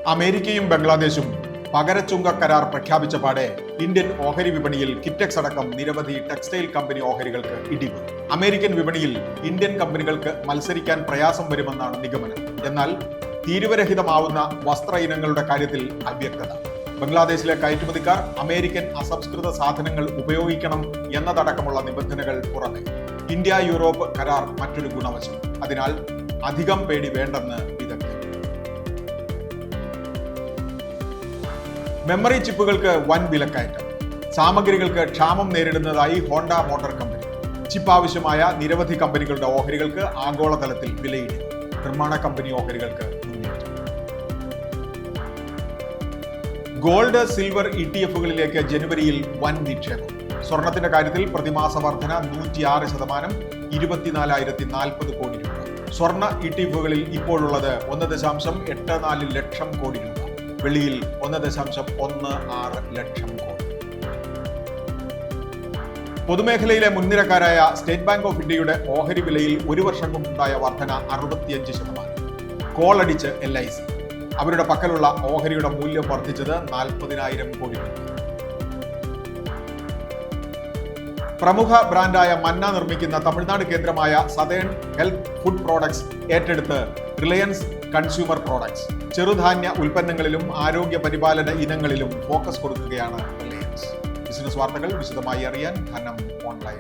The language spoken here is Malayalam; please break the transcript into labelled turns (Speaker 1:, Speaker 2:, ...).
Speaker 1: അമേരിക്കയും ബംഗ്ലാദേശും പകരച്ചുങ്ക കരാർ പ്രഖ്യാപിച്ച പാടെ ഇന്ത്യൻ ഓഹരി വിപണിയിൽ കിറ്റക്സ് അടക്കം നിരവധി ടെക്സ്റ്റൈൽ കമ്പനി ഓഹരികൾക്ക് ഇടിവ്. അമേരിക്കൻ വിപണിയിൽ ഇന്ത്യൻ കമ്പനികൾക്ക് മത്സരിക്കാൻ പ്രയാസം വരുമെന്നാണ് നിഗമനം. എന്നാൽ തീരുവരഹിതമാവുന്ന വസ്ത്ര ഇനങ്ങളുടെ കാര്യത്തിൽ അവ്യക്തത. ബംഗ്ലാദേശിലെ കയറ്റുമതിക്കാർ അമേരിക്കൻ അസംസ്കൃത സാധനങ്ങൾ ഉപയോഗിക്കണം എന്നതടക്കമുള്ള നിബന്ധനകൾ പുറമെ ഇന്ത്യ യൂറോപ്പ് കരാർ മറ്റൊരു ഗുണവശം. അതിനാൽ അധികം പേടി വേണ്ടെന്ന് വിദഗ്ധർ. മെമ്മറി ചിപ്പുകൾക്ക് വൻ വിലക്കയറ്റം. സാമഗ്രികൾക്ക് ക്ഷാമം നേരിടുന്നതായി ഹോണ്ട മോട്ടോർ കമ്പനി. ചിപ്പ് ആവശ്യമായ നിരവധി കമ്പനികളുടെ ഓഹരികൾക്ക് ആഗോളതലത്തിൽ വിലയിടി. നിർമ്മാണ കമ്പനി ഓഹരികൾക്ക് മുന്നേറ്റം. ഗോൾഡ് സിൽവർ ETF-കളിലേക്ക് ജനുവരിയിൽ വൻ നിക്ഷേപം. സ്വർണത്തിന്റെ കാര്യത്തിൽ പ്രതിമാസ വർധന 106%, 24,040 കോടി രൂപ. സ്വർണ്ണ ETF-കളിൽ ഇപ്പോഴുള്ളത് 1.84 ലക്ഷം കോടി രൂപ. വെള്ളിയിൽ 1.16 lakh crore. പൊതുമേഖലയിലെ മുൻനിരക്കാരായ state bank of ഇന്ത്യയുടെ ഓഹരി വിലയിൽ ഒരു വർഷം കൊണ്ടുണ്ടായ വർധന 65%. കോളടിച്ച് LIC. അവരുടെ പക്കലുള്ള ഓഹരിയുടെ മൂല്യം വർദ്ധിച്ചത് 40,000 കോടി രൂപ. പ്രമുഖ ബ്രാൻഡായ മന്ന നിർമ്മിക്കുന്ന തമിഴ്നാട് കേന്ദ്രമായ സതേൺ ഹെൽത്ത് ഫുഡ് പ്രോഡക്ട്സ് ഏറ്റെടുത്ത് റിലയൻസ് കൺസ്യൂമർ പ്രോഡക്ട്സ്. ചെറുധാന്യ ഉൽപ്പന്നങ്ങളിലും ആരോഗ്യ പരിപാലന ഇനങ്ങളിലും ഫോക്കസ് കൊടുക്കുകയാണ് റിലയൻസ്. ബിസിനസ് വാർത്തകൾ വിശദമായി അറിയാൻ ധനം ഓൺലൈൻ.